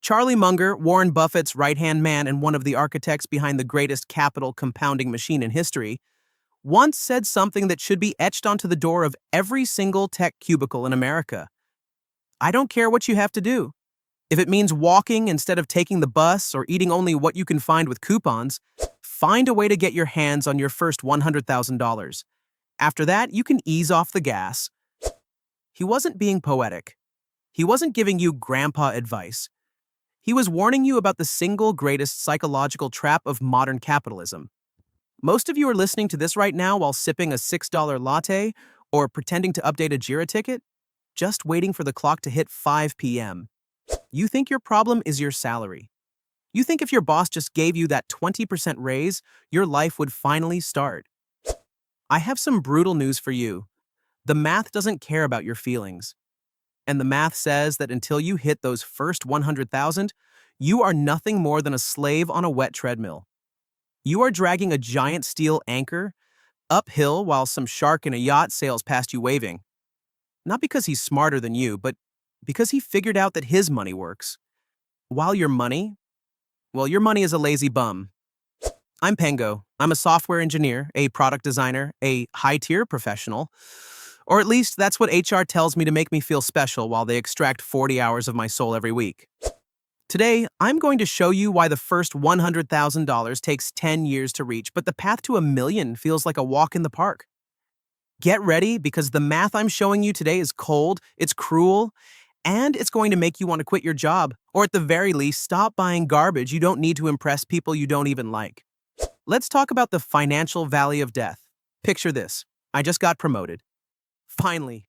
Charlie Munger, Warren Buffett's right-hand man and one of the architects behind the greatest capital compounding machine in history, once said something that should be etched onto the door of every single tech cubicle in America. I don't care what you have to do. If it means walking instead of taking the bus or eating only what you can find with coupons, find a way to get your hands on your first $100,000. After that, you can ease off the gas. He wasn't being poetic. He wasn't giving you grandpa advice. He was warning you about the single greatest psychological trap of modern capitalism. Most of you are listening to this right now while sipping a $6 latte or pretending to update a Jira ticket, just waiting for the clock to hit 5 p.m. You think your problem is your salary. You think if your boss just gave you that 20% raise, your life would finally start. I have some brutal news for you. The math doesn't care about your feelings. And the math says that until you hit those first 100,000, you are nothing more than a slave on a wet treadmill. You are dragging a giant steel anchor uphill while some shark in a yacht sails past you waving. Not because he's smarter than you, but because he figured out that his money works. While your money is a lazy bum. I'm Pengo. I'm a software engineer, a product designer, a high-tier professional. Or at least that's what HR tells me to make me feel special while they extract 40 hours of my soul every week. Today, I'm going to show you why the first $100,000 takes 10 years to reach, but the path to $1 million feels like a walk in the park. Get ready, because the math I'm showing you today is cold, it's cruel, and it's going to make you want to quit your job, or at the very least, stop buying garbage you don't need to impress people you don't even like. Let's talk about the financial valley of death. Picture this. I just got promoted. Finally.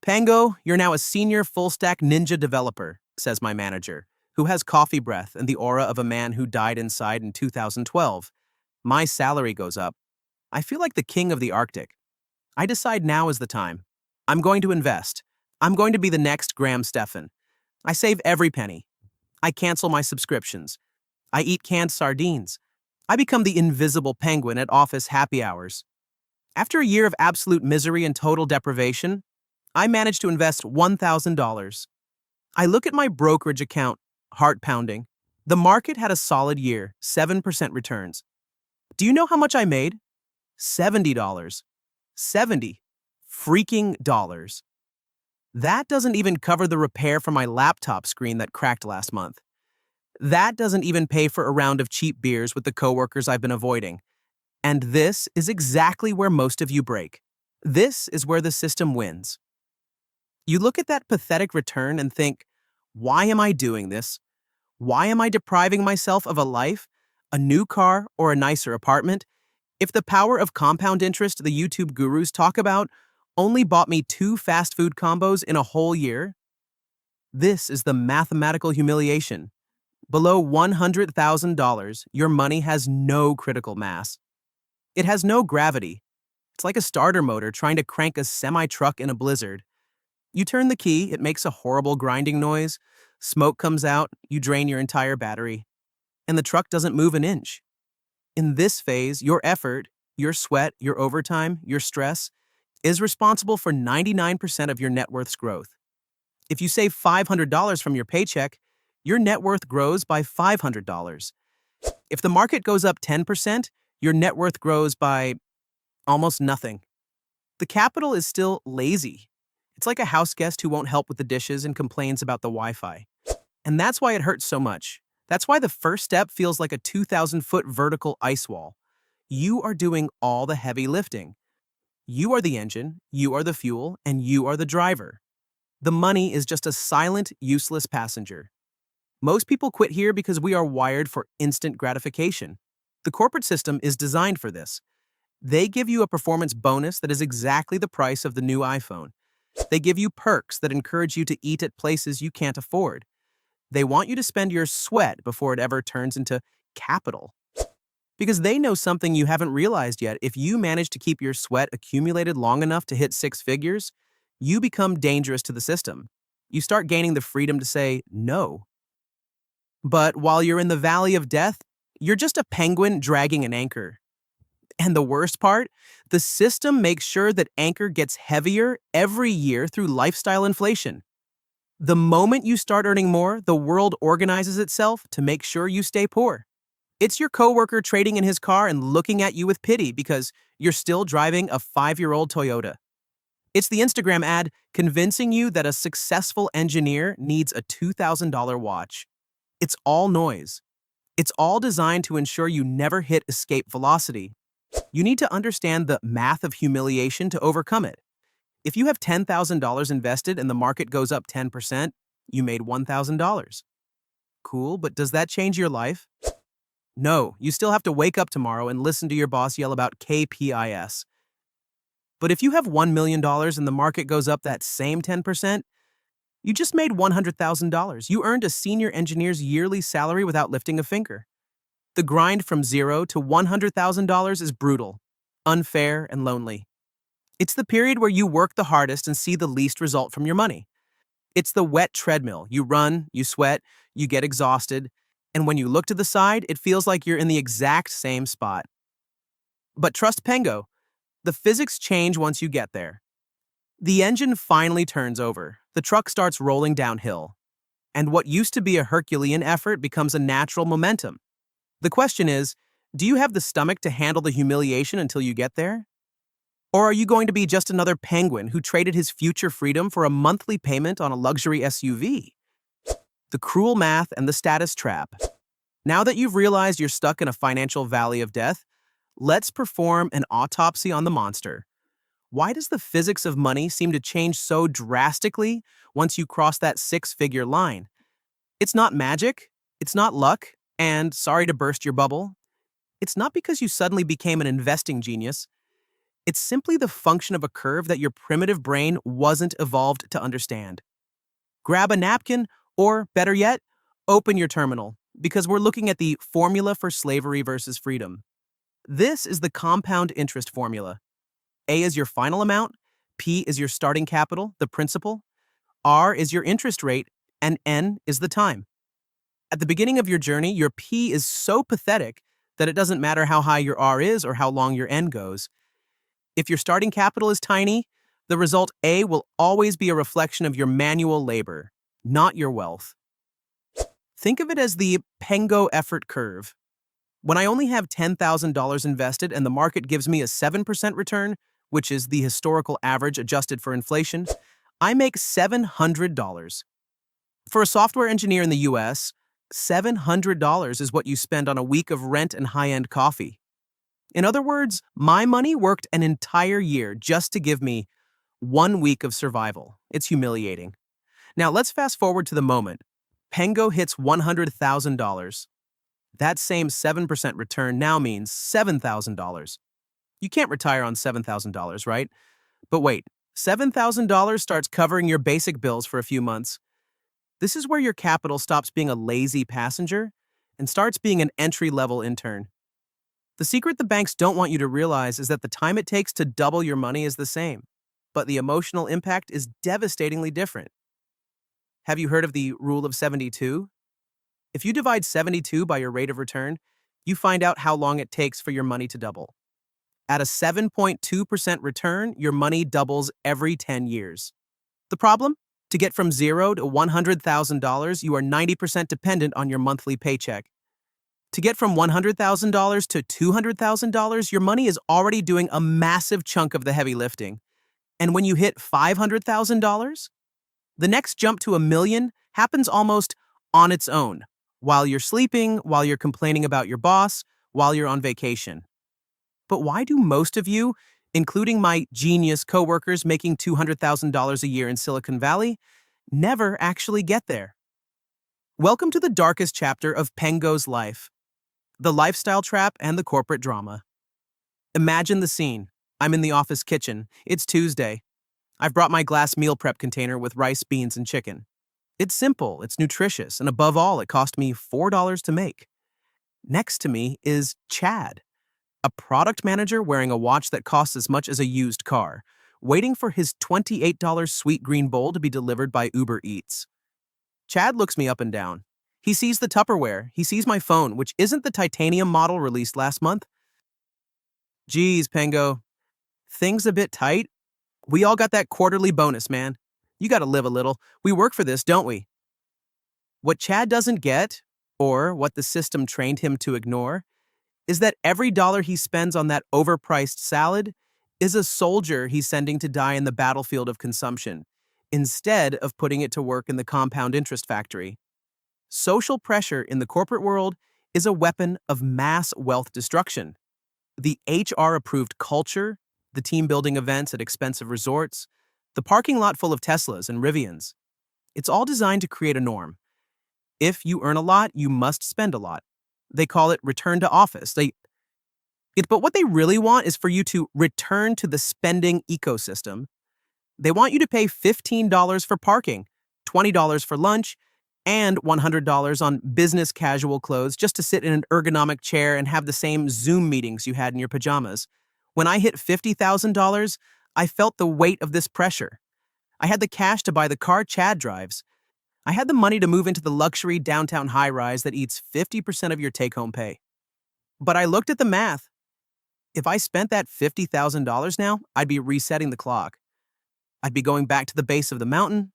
Pengo, you're now a senior full-stack ninja developer, says my manager, who has coffee breath and the aura of a man who died inside in 2012. My salary goes up. I feel like the king of the Arctic. I decide now is the time. I'm going to invest. I'm going to be the next Graham Stephan. I save every penny. I cancel my subscriptions. I eat canned sardines. I become the invisible penguin at office happy hours. After a year of absolute misery and total deprivation, I managed to invest $1,000. I look at my brokerage account, heart pounding. The market had a solid year, 7% returns. Do you know how much I made? $70. 70 freaking dollars. That doesn't even cover the repair for my laptop screen that cracked last month. That doesn't even pay for a round of cheap beers with the coworkers I've been avoiding. And this is exactly where most of you break. This is where the system wins. You look at that pathetic return and think, why am I doing this? Why am I depriving myself of a life, a new car, or a nicer apartment, if the power of compound interest the YouTube gurus talk about only bought me 2 fast food combos in a whole year? This is the mathematical humiliation. Below $100,000, your money has no critical mass. It has no gravity. It's like a starter motor trying to crank a semi-truck in a blizzard. You turn the key, it makes a horrible grinding noise, smoke comes out, you drain your entire battery, and the truck doesn't move an inch. In this phase, your effort, your sweat, your overtime, your stress is responsible for 99% of your net worth's growth. If you save $500 from your paycheck, your net worth grows by $500. If the market goes up 10%, your net worth grows by almost nothing. The capital is still lazy. It's like a house guest who won't help with the dishes and complains about the Wi-Fi. And that's why it hurts so much. That's why the first step feels like a 2,000-foot vertical ice wall. You are doing all the heavy lifting. You are the engine, you are the fuel, and you are the driver. The money is just a silent, useless passenger. Most people quit here because we are wired for instant gratification. The corporate system is designed for this. They give you a performance bonus that is exactly the price of the new iPhone. They give you perks that encourage you to eat at places you can't afford. They want you to spend your sweat before it ever turns into capital. Because they know something you haven't realized yet. If you manage to keep your sweat accumulated long enough to hit 6 figures, you become dangerous to the system. You start gaining the freedom to say no. But while you're in the valley of death, you're just a penguin dragging an anchor. And the worst part, the system makes sure that anchor gets heavier every year through lifestyle inflation. The moment you start earning more, the world organizes itself to make sure you stay poor. It's your coworker trading in his car and looking at you with pity because you're still driving a 5-year-old Toyota. It's the Instagram ad convincing you that a successful engineer needs a $2,000 watch. It's all noise. It's all designed to ensure you never hit escape velocity. You need to understand the math of humiliation to overcome it. If you have $10,000 invested and the market goes up 10%, you made $1,000. Cool, but does that change your life? No, you still have to wake up tomorrow and listen to your boss yell about KPIs. But if you have $1 million and the market goes up that same 10%, you just made $100,000. You earned a senior engineer's yearly salary without lifting a finger. The grind from $0 to $100,000 is brutal, unfair, and lonely. It's the period where you work the hardest and see the least result from your money. It's the wet treadmill. You run, you sweat, you get exhausted, and when you look to the side, it feels like you're in the exact same spot. But trust Pengo, the physics change once you get there. The engine finally turns over, the truck starts rolling downhill, and what used to be a Herculean effort becomes a natural momentum. The question is, do you have the stomach to handle the humiliation until you get there? Or are you going to be just another penguin who traded his future freedom for a monthly payment on a luxury SUV? The cruel math and the status trap. Now that you've realized you're stuck in a financial valley of death, let's perform an autopsy on the monster. Why does the physics of money seem to change so drastically once you cross that six-figure line? It's not magic, it's not luck, and sorry to burst your bubble, it's not because you suddenly became an investing genius. It's simply the function of a curve that your primitive brain wasn't evolved to understand. Grab a napkin, or better yet, open your terminal, because we're looking at the formula for slavery versus freedom. This is the compound interest formula. A is your final amount, P is your starting capital, the principal, R is your interest rate, and N is the time. At the beginning of your journey, your P is so pathetic that it doesn't matter how high your R is or how long your N goes. If your starting capital is tiny, the result A will always be a reflection of your manual labor, not your wealth. Think of it as the Pengo effort curve. When I only have $10,000 invested and the market gives me a 7% return, which is the historical average adjusted for inflation, I make $700. For a software engineer in the US, $700 is what you spend on a week of rent and high-end coffee. In other words, my money worked an entire year just to give me 1 week of survival. It's humiliating. Now let's fast forward to the moment. Pengo hits $100,000. That same 7% return now means $7,000. You can't retire on $7,000, right? But wait, $7,000 starts covering your basic bills for a few months. This is where your capital stops being a lazy passenger and starts being an entry-level intern. The secret the banks don't want you to realize is that the time it takes to double your money is the same, but the emotional impact is devastatingly different. Have you heard of the rule of 72? If you divide 72 by your rate of return, you find out how long it takes for your money to double. At a 7.2% return, your money doubles every 10 years. The problem? To get from $0 to $100,000, you are 90% dependent on your monthly paycheck. To get from $100,000 to $200,000, your money is already doing a massive chunk of the heavy lifting. And when you hit $500,000, the next jump to $1 million happens almost on its own, while you're sleeping, while you're complaining about your boss, while you're on vacation. But why do most of you, including my genius coworkers making $200,000 a year in Silicon Valley, never actually get there? Welcome to the darkest chapter of Pengo's life, the lifestyle trap and the corporate drama. Imagine the scene. I'm in the office kitchen. It's Tuesday. I've brought my glass meal prep container with rice, beans, and chicken. It's simple, it's nutritious, and above all, it cost me $4 to make. Next to me is Chad, a product manager wearing a watch that costs as much as a used car, waiting for his $28 sweet green bowl to be delivered by Uber Eats. Chad looks me up and down. He sees the Tupperware. He sees my phone, which isn't the titanium model released last month. Geez, Pengo. Things a bit tight? We all got that quarterly bonus, man. You gotta live a little. We work for this, don't we? What Chad doesn't get, or what the system trained him to ignore, is that every dollar he spends on that overpriced salad is a soldier he's sending to die in the battlefield of consumption, instead of putting it to work in the compound interest factory. Social pressure in the corporate world is a weapon of mass wealth destruction. The HR-approved culture, the team-building events at expensive resorts, the parking lot full of Teslas and Rivians. It's all designed to create a norm. If you earn a lot, you must spend a lot. They call it return to office. But what they really want is for you to return to the spending ecosystem. They want you to pay $15 for parking, $20 for lunch, and $100 on business casual clothes just to sit in an ergonomic chair and have the same Zoom meetings you had in your pajamas. When I hit $50,000, I felt the weight of this pressure. I had the cash to buy the car Chad drives. I had the money to move into the luxury downtown high-rise that eats 50% of your take-home pay. But I looked at the math. If I spent that $50,000 now, I'd be resetting the clock. I'd be going back to the base of the mountain.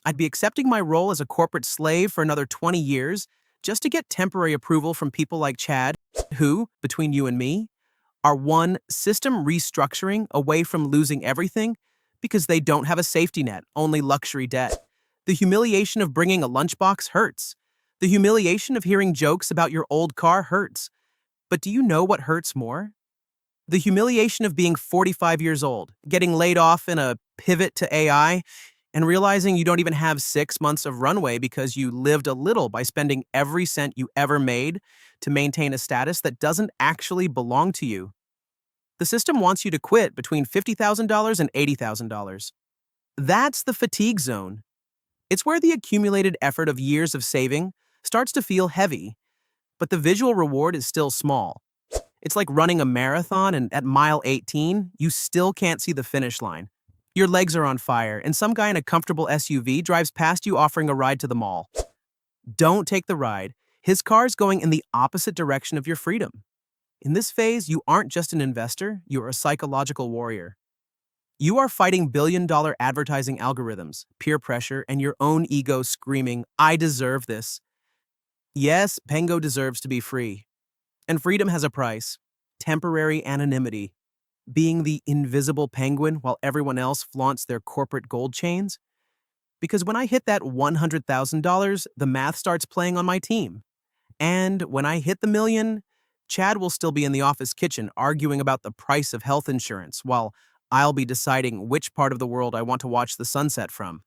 I'd be accepting my role as a corporate slave for another 20 years just to get temporary approval from people like Chad, who, between you and me, are one system restructuring away from losing everything because they don't have a safety net, only luxury debt. The humiliation of bringing a lunchbox hurts. The humiliation of hearing jokes about your old car hurts. But do you know what hurts more? The humiliation of being 45 years old, getting laid off in a pivot to AI, and realizing you don't even have 6 months of runway because you lived a little by spending every cent you ever made to maintain a status that doesn't actually belong to you. The system wants you to quit between $50,000 and $80,000. That's the fatigue zone. It's where the accumulated effort of years of saving starts to feel heavy, but the visual reward is still small. It's like running a marathon, and at mile 18, you still can't see the finish line. Your legs are on fire, and some guy in a comfortable SUV drives past you offering a ride to the mall. Don't take the ride. His car's going in the opposite direction of your freedom. In this phase, you aren't just an investor, you're a psychological warrior. You are fighting billion-dollar advertising algorithms, peer pressure, and your own ego screaming, "I deserve this." Yes, Pengo deserves to be free. And freedom has a price: temporary anonymity. Being the invisible penguin while everyone else flaunts their corporate gold chains. Because when I hit that $100,000, the math starts playing on my team. And when I hit the million, Chad will still be in the office kitchen arguing about the price of health insurance while I'll be deciding which part of the world I want to watch the sunset from.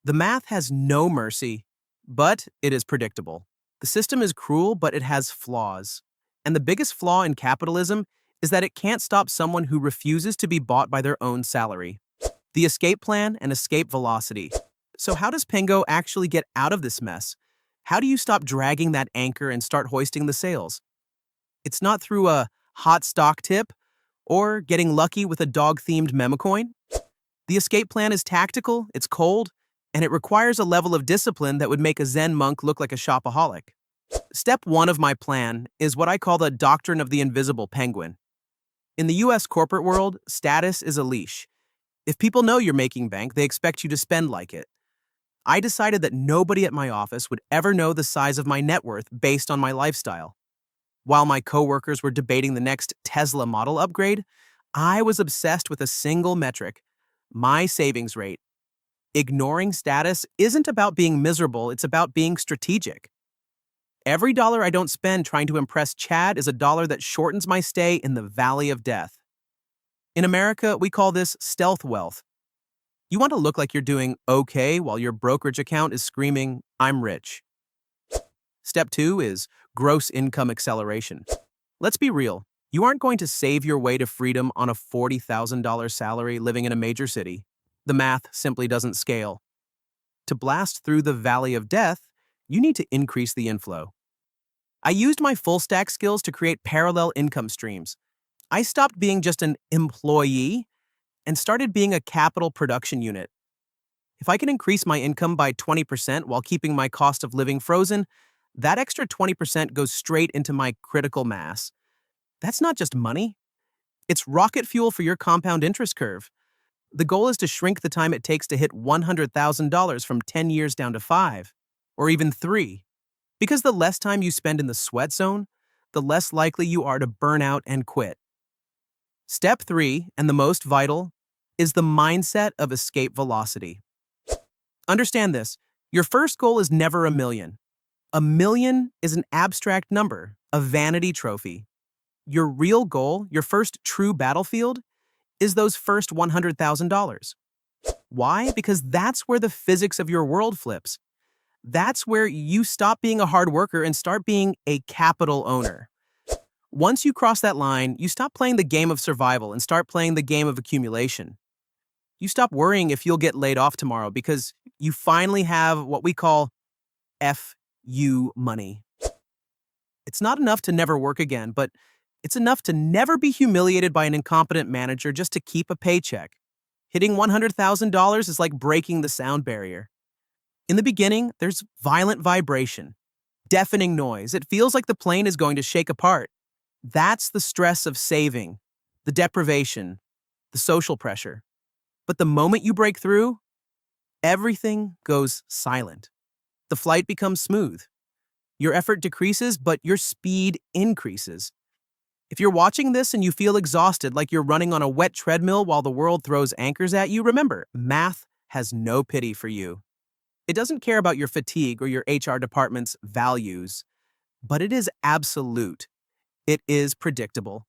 The math has no mercy, but it is predictable. The system is cruel, but it has flaws. And the biggest flaw in capitalism is that it can't stop someone who refuses to be bought by their own salary. The escape plan and escape velocity. So how does Pengo actually get out of this mess? How do you stop dragging that anchor and start hoisting the sails? It's not through a hot stock tip or getting lucky with a dog-themed memecoin. The escape plan is tactical, it's cold, and it requires a level of discipline that would make a Zen monk look like a shopaholic. Step 1 of my plan is what I call the doctrine of the invisible penguin. In the US corporate world, status is a leash. If people know you're making bank, they expect you to spend like it. I decided that nobody at my office would ever know the size of my net worth based on my lifestyle. While my coworkers were debating the next Tesla model upgrade, I was obsessed with a single metric: my savings rate. Ignoring status isn't about being miserable, it's about being strategic. Every dollar I don't spend trying to impress Chad is a dollar that shortens my stay in the valley of death. In America, we call this stealth wealth. You want to look like you're doing okay while your brokerage account is screaming, "I'm rich." Step 2 is gross income acceleration. Let's be real. You aren't going to save your way to freedom on a $40,000 salary living in a major city. The math simply doesn't scale. To blast through the valley of death, you need to increase the inflow. I used my full stack skills to create parallel income streams. I stopped being just an employee and started being a capital production unit. If I can increase my income by 20% while keeping my cost of living frozen, that extra 20% goes straight into my critical mass. That's not just money. It's rocket fuel for your compound interest curve. The goal is to shrink the time it takes to hit $100,000 from 10 years down to 5, or even 3. Because the less time you spend in the sweat zone, the less likely you are to burn out and quit. Step 3, and the most vital, is the mindset of escape velocity. Understand this. Your first goal is never a million. A million is an abstract number, a vanity trophy. Your real goal, your first true battlefield, is those first $100,000. Why? Because that's where the physics of your world flips. That's where you stop being a hard worker and start being a capital owner. Once you cross that line, you stop playing the game of survival and start playing the game of accumulation. You stop worrying if you'll get laid off tomorrow because you finally have what we call FU money. It's not enough to never work again, but it's enough to never be humiliated by an incompetent manager just to keep a paycheck. Hitting $100,000 is like breaking the sound barrier. In the beginning, there's violent vibration, deafening noise. It feels like the plane is going to shake apart. That's the stress of saving, the deprivation, the social pressure. But the moment you break through, everything goes silent. The flight becomes smooth. Your effort decreases, but your speed increases. If you're watching this and you feel exhausted, like you're running on a wet treadmill while the world throws anchors at you, remember, math has no pity for you. It doesn't care about your fatigue or your HR department's values, but it is absolute. It is predictable.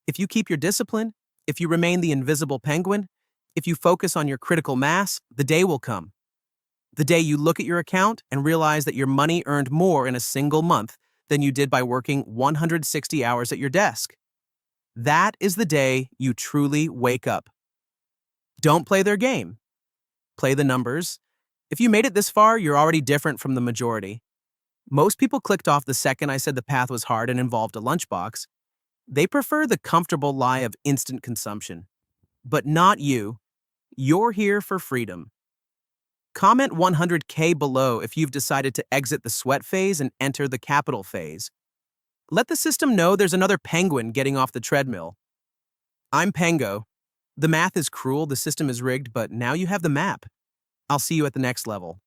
If you keep your discipline, if you remain the invisible penguin, if you focus on your critical mass, the day will come. The day you look at your account and realize that your money earned more in a single month than you did by working 160 hours at your desk. That is the day you truly wake up. Don't play their game. Play the numbers. If you made it this far, you're already different from the majority. Most people clicked off the second I said the path was hard and involved a lunchbox. They prefer the comfortable lie of instant consumption. But not you. You're here for freedom. Comment 100K below if you've decided to exit the sweat phase and enter the capital phase. Let the system know there's another penguin getting off the treadmill. I'm Pengo. The math is cruel, the system is rigged, but now you have the map. I'll see you at the next level.